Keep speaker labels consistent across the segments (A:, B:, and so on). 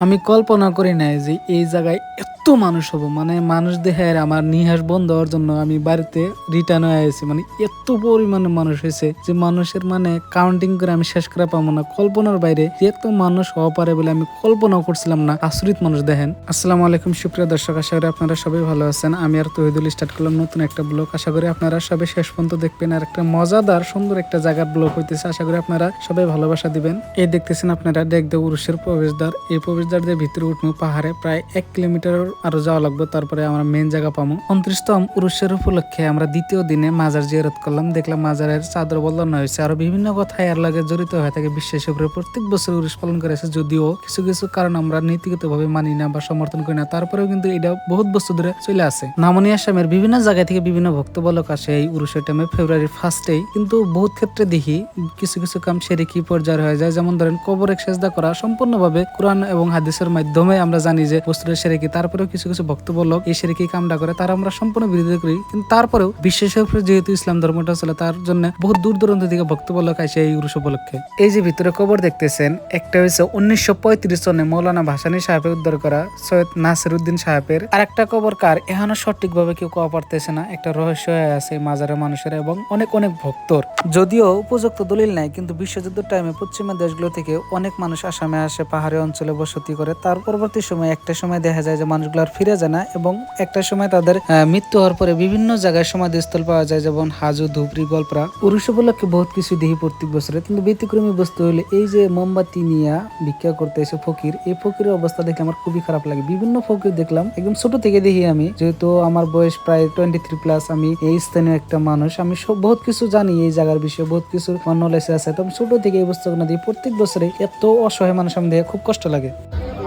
A: আমি কল্পনা করি নাই যে এই জায়গায় এত মানুষ হবো, মানে মানুষ দেখে আর আমার নিহাস বন্ধ হওয়ার জন্য আমি বাড়িতে রিটার্ন হয়ে আছি। মানে এত পরিমাণে মানুষ হয়েছে যে মানুষের মানে কাউন্টিং করে আমি শেষ করা পাবো না। কল্পনার বাইরে যে এত মানুষ হওয়া পারে বলে আমি কল্পনাও করছিলাম না। আচরিত মানুষ দেখেন। আসসালামু আলাইকুম সুপ্রিয় দর্শক, আশা করি আপনারা সবাই ভালো আছেন। আমি আর তহিদুল স্টার্ট করলাম নতুন একটা ব্লগ। আশা করি আপনারা সবাই শেষ পর্যন্ত দেখবেন। আর একটা মজাদার সুন্দর একটা জায়গার ব্লগ হইতেছে। আশা করি আপনারা সবাই ভালোবাসা দিবেন। এই দেখতেছেন আপনারা দেখতে উরুষের প্রবেশদ্বার। এই প্রবেশদ্বার দিয়ে ভিতরে উঠবো পাহাড়ে প্রায় 1 কিলোমিটার আরো যাওয়া লাগবে, তারপরে আমরা মেন জায়গা পাবো। 29তম উরুষের উপলক্ষে আমরা দ্বিতীয় দিনে মাজার জিয়ারত করলাম। দেখলাম মাজারের চাদর বদলানো হয়েছে, আরো বিভিন্ন কথা এর লাগে জড়িত হয়ে থাকে। বিশ্বাসের উপরে প্রত্যেক বছর উরুষ পালন করে আসে, যদিও কিছু কিছু কারণ আমরা নীতিগত ভাবে মানি না বা সমর্থন করি না, তারপরেও কিন্তু এটা বহুত বছর ধরে চলে আসে। নামনি আসামের বিভিন্ন জায়গা থেকে বিভিন্ন ভক্তবলক আসে এই উরুষের টাইমে ফেব্রুয়ারির ফার্স্টেই। কিন্তু বহুত ক্ষেত্রে দেখি কিছু কিছু কাম সেরেকি পর্যায়ে হয়ে যায়। যেমন ধরেন কবরে সেজদা করা সম্পূর্ণভাবে কোরআন এবং হাদিসের মাধ্যমে আমরা জানি যে বস্তুর সেরেকি। তারপরেও কিছু কিছু ভক্তবলক এই সেরেকি কামটা করে, তারা আমরা সম্পূর্ণ বিরোধিতা করি। কিন্তু তারপরেও বিশ্বাসের উপরে যেহেতু ইসলাম ধর্মটা চলে, তার জন্য বহু দূর দূরান্ত থেকে ভক্তবলক আসে এই উরুষ উপলক্ষে। এই যে ভিতরে কবর দেখতেছেন, একটা হয়েছে 1935 সনে মৌলানা ভাসানী সাহেবের উদ্ধার করা সৈয়দ নাসির উদ্দিন সাহেবের। আর একটা কবর কার এখনো সঠিক ভাবে কেউ কোয়া পারতেছে না। একটা রহস্য হয়ে আছে মাজারের মানুষের এবং অনেক অনেক ভক্তর। যদিও উপযুক্ত দলিল নাই, কিন্তু বিশ্বযুদ্ধের টাইমে পশ্চিমা দেশগুলো থেকে অনেক মানুষ আসামে আসে, পাহাড়ি অঞ্চলে বসতি করে। তার পরবর্তী সময় একটা সময় দেখা যায় যে মানুষগুলো আর ফিরে যায় না, এবং একটা সময় তাদের মৃত্যু হওয়ার পরে বিভিন্ন জায়গায় সমাধিস্থল পাওয়া যায়, যেমন হাজু, ধুবড়ি, গল্পরা। উরুষ উপলক্ষে বহুত কিছু দেখি প্রত্যেক বছরে। কিন্তু ব্যতিক্রমী বস্তু হলে এই যে মোমবাতি নিয়ে ভিক্ষা করতে এসে ফকির, এই ফকিরের অবস্থা দেখে আমার খুবই খারাপ লাগে। বিভিন্ন ফকির দেখলাম একদম ছোট থেকে দেখি আমি, যেহেতু আমার বয়স প্রায় 23+, আমি এই স্থানীয় একটা মানুষ, আমি বহুত কিছু জানি এই জায়গার বিষয়ে, বহুত কিছু নলেজ আছে। তবে ছোট থেকে এই বস্তুগুলো দিয়ে প্রত্যেক বছরে এত অসহায় মানুষ আমি দেখে খুব কষ্ট লাগে।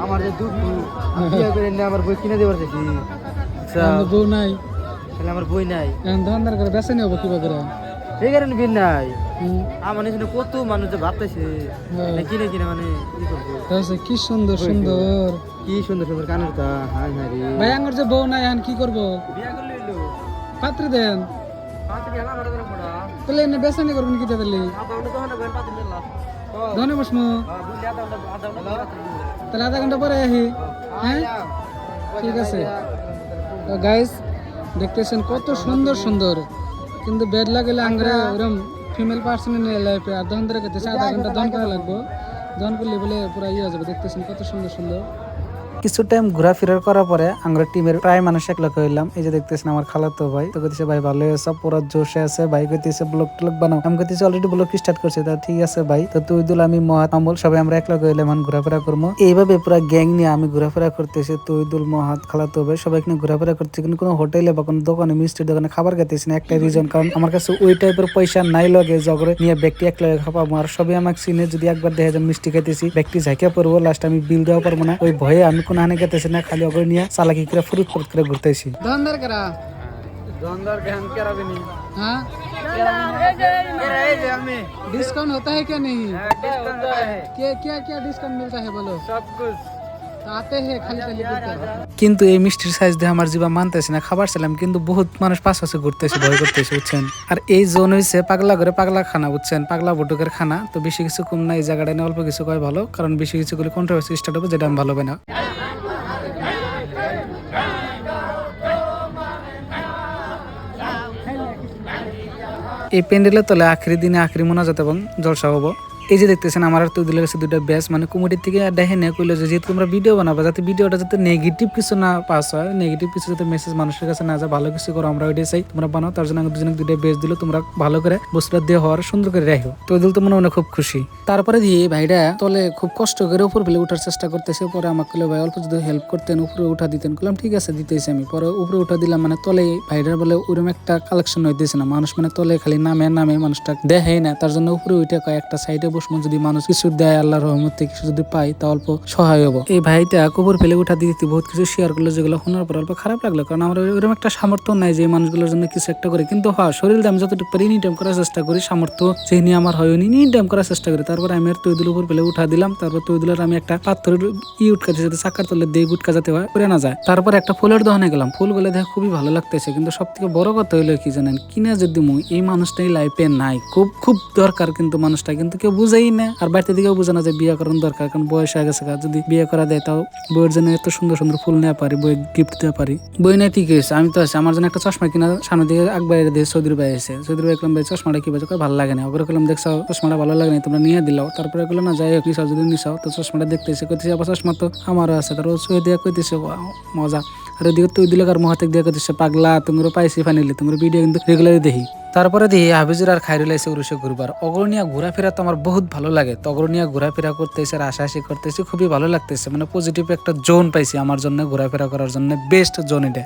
B: আমার যে দুঃখ বিয়ে করে এনে আমার বই কিনে দেবার দেখি
A: বউ নাই,
B: তাহলে আমার বই নাই,
A: ধন্দার করে বেছে নেবো কিবা করে।
B: এই কারণে বিয়ে নাই। আমার এখানে কত মানুষ যে ভাবতেছে কিনে কিনে মানে কি করবো।
A: কি সুন্দর সুন্দর,
B: কি সুন্দর সুন্দর কানের কা। হাই হাই রে
A: ভাই আমার যে বউ নাই এখন কি করবো?
B: বিয়া করলে এলো
A: পাত্রী দেন,
B: পাত্রী আমার বড় বড় পড়া
A: তাহলে এনে বেসানি করবেন কি তাহলে?
B: আধা ঘন্টা তো হলো বের পাত্রী নিলাম।
A: ধনে বসমু,
B: বুঝলি আধা ঘন্টা পাত্রী
A: তাহলে আধা ঘন্টা পরে আহি। হ্যাঁ ঠিক আছে। তো গাইস দেখতেছেন কত সুন্দর সুন্দর, কিন্তু বেড লাগলে আঙ্গরে ওরম ফিমেল পার্সন নিয়ে লাইফে আর দহন ধরে করতেছে আধা ঘন্টা দহন করা লাগবো। দহন করলে বলে পুরো ইয়ে হয়ে যাবে। দেখতেছেন কত সুন্দর সুন্দর। কিছু টাইম ঘোরাফেরা করার পরে আমরা টিমের প্রায় মানুষ এক লক্ষ হইলাম। এই যে দেখতেছেন আমার খালাতো ভাই, তো কইতেছে ভাই ভালো আছে, পুরো জোশে আছে ভাই। কইতেছে ব্লগ টলগ বানাও, আমি কইতেছি অলরেডি ব্লগ স্টার্ট করছে। তা ঠিক আছে ভাই। তো তুই দুল আমি মহাত আমল সবাই আমরা এক লক্ষ হইলাম, ঘোরাফেরা করবো। এইভাবে পুরো গ্যাং নিয়ে আমি ঘোরাফেরা করতেছি। তুই দুল মহাত খালাতো ভাই সবাই এখানে ঘোরাফেরা করতেছি, কিন্তু কোনো হোটেলে বা কোনো দোকানে মিষ্টির দোকানে খাবার খেতেছি না। একটা রিজন, কারণ আমার কাছে ওই টাইপের পয়সা নাই লগে জগরে নিয়ে ব্যক্তি এক লগে খাবো। আর সবাই আমাকে চিনে, যদি একবার দেখা যায় মিষ্টি খাইতেছি ব্যক্তি ঝাঁকিয়া পড়বো, লাস্ট আমি বিল দেওয়া পারবো না। ওই ভয়ে আমি কোনো হানে খেতেছি না, খালি অগরে নিয়ে চালাকি করে ফুরুত ফুরুত করে ঘুরতেছি। দন্দর করা
B: দন্দর জ্ঞান কেরাবে নি।
A: हाँ
B: हमें
A: डिस्काउंट होता है क्या नहीं?
B: डिस्काउंट होता है
A: क्या क्या डिस्काउंट मिलता है बोलो?
B: सब कुछ
A: आते हैं खाली खाली কিন্তু এই মিষ্টির সাইজ দিয়ে আমার জিবা মানতেছে না। খাবার ছিলাম কিন্তু বহুত মানুষ পাশে ঘুরতেছে, ভয় করতেছে বুঝছেন। আর এই জোন হইছে পাগলা করে পাগলা খানা বুঝছেন, পাগলা বটুকের খানা। তো বেশি কিছু কম না এই জায়গাটা নিয়ে, অল্প কিছু কয় ভালো, কারণ বেশি কিছু করলে কন্ট্রোভার্সি স্টার্ট হবে, যেটা আমি ভালো হবে না। এই প্যান্ডেলের তলে আখরি দিনে আখরি মোনাজাত এবং জলসা হবো। এই যে দেখতেছেন আমার আর তুই দিলে গেছে দুইটা ব্যাচ, মানে কমিটির থেকে দেখে নিয়ে কইলো যে যেহেতু তোমরা ভিডিও বানাবো, যাতে ভিডিওটা যাতে নেগেটিভ কিছু না পাস হয়, নেগেটিভ কিছু যাতে মেসেজ মানুষের কাছে না যায়, ভালো কিছু করো আমরা ওইটাই চাই। তোমরা বানাও, তার জন্য দুজনে দুইটা ব্যাচ দিল। তোমরা ভালো করে বস্তুটা দিয়ে হওয়ার সুন্দর করে রাখো। তো দিল তো মনে মনে খুব খুশি। তারপরে দিয়ে ভাইরা তলে খুব কষ্ট করে উপর ফেলে উঠার চেষ্টা করতেছে। পরে আমাকে কইলো ভাই অল্প যদি হেল্প করতেন, উপরে উঠা দিতেন। বললাম ঠিক আছে দিতেছি আমি। পরে উপরে উঠা দিলাম, মানে তলে ভাইরা বলে ওরকম একটা কালেকশন হইতেছে না, মানুষ মানে তলে খালি নামে নামে মানুষটা দেখাই না। তার জন্য উপরে উঠে একটা সাইডে বসবো, যদি মানুষ কিছু দেয় আল্লাহর রহমতে কিছু যদি পাই তা অল্প সহায় হবো। এই ভাইটা কবর ফেলে উঠা দিতে বহুত কিছু শেয়ার করলো, যেগুলো শোনার পর অল্প খারাপ লাগলো, কারণ আমার ওরকম একটা সামর্থ্য নাই যে মানুষগুলোর জন্য কিছু একটা করে। কিন্তু হ্যাঁ, শরীর দাম যতটুকু পারি এনি টাইম করার চেষ্টা করি, সামর্থ্য যে নিয়ে আমার হয় এনি টাইম করার চেষ্টা করি। তারপর আমি আর তৈদুল উপর ফেলে উঠা দিলাম। তারপর তৈদুলের আমি একটা পাথরের উঠকাতে যাতে চাকার তলে দিয়ে উঠকা যাতে হয় করে না যায়। তারপর একটা ফুলের দোকানে গেলাম, ফুলগুলো দেখে খুবই ভালো লাগতেছে। কিন্তু সব থেকে বড় কথা হইলো কি জানেন, কিনা যদি এই মানুষটাই লাইফে নাই, খুব খুব দরকার কিন্তু মানুষটা, কিন্তু কেউ বুঝেই না, আর বাড়িতে দিকেও বুঝে না যে বিয়ে করার দরকার, কারণ বয়স হয়ে গেছে। যদি বিয়ে করা দেয় তাও বইয়ের জন্য এত সুন্দর সুন্দর ফুল নেওয়া পারি, বই গিফট দেওয়া পারি। বই নেই ঠিক আছে, আমি তো আছি, আমার জন্য একটা চশমা কিনা সামনের দিকে আকবাইরে দিয়ে সৌদির ভাই এসে, সৌদির ভাই ভাই চশমাটা কি বাজে, ভালো লাগে না। ওগুলো করলাম দেখছো চশমাটা ভালো লাগে না, তোমরা নিয়ে দিলাও। তারপরে গেলো না যাই হোক নিশাও, যদি নিশাও তো চশমাটা দেখতেছে, কইতেছে আবার চশমা তো আমারও আছে। তারপর শুয়ে দিয়ে কইতেছে মজা। আর ওইদিকে তুই দিলে আর মহাতেক দিয়ে কইতেছে পাগলা তোমরা পাইছি ফাইনালি, তোমার ভিডিও কিন্তু রেগুলারই দেখি। তারপরে দিয়ে হাফিজুর আর খাইরুল এসে উরুষে ঘুরবার। অগ্রণীয় ঘোরাফেরা তো আমার বহুত ভালো লাগে, তো অগ্রণীয় ঘোরাফেরা করতেছে আর হাসাহাসি করতেছি, খুবই ভালো লাগতেছে। মানে পজিটিভ একটা জোন পাইছি আমার জন্য, ঘোরাফেরা করার জন্য বেস্ট জোন এটা।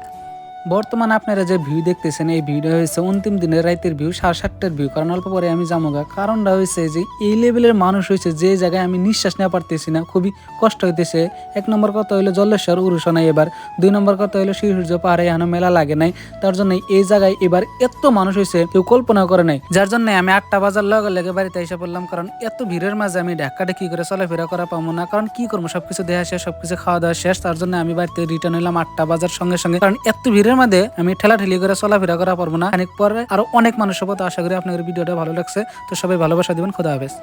A: বর্তমানে আপনারা যে ভিউ দেখতেছেন এই ভিউটা হয়েছে অন্তিম দিনের রাতের ভিউ, 7:30টার ভিউ, কারণ অল্প পরে আমি যামোগা। কারণটা হয়েছে যে এই লেভেলের মানুষ হয়েছে যে জায়গায় আমি নিঃশ্বাস নেওয়া পারতেছি না, খুবই কষ্ট হইতেছে। 1 নম্বর কথা হইলো জল্লেশ্বর উরুষা নাই এবার, 2 নম্বর কথা হইলো সূর্য পাহাড়ে এখনো মেলা লাগে নাই, তার জন্য এই জায়গায় এবার এত মানুষ হয়েছে কেউ কল্পনা করে নাই। যার জন্য আমি 8টা বাজার লগে লেগে বাড়িতে এসে পড়লাম, কারণ এত ভিড়ের মাঝে আমি ঢাকাটা কি করে চলাফেরা করা পাবো না, কারণ কি করবো সবকিছু দেখা শেষ, সবকিছু খাওয়া দাওয়া শেষ। তার জন্য আমি বাড়িতে রিটার্ন হইলাম 8টা বাজার সঙ্গে সঙ্গে, কারণ এত ভিড়ের মাঝে আমি ঠেলাঠেলি করে চলাফেরা করা পারবো না। খানিক পরে আরো অনেক মানুষ হবে। তো আশা করি আপনাদের ভিডিওটা ভালো লাগছে, তো সবাই ভালোবাসা দিবেন। খোদা হাফেজ।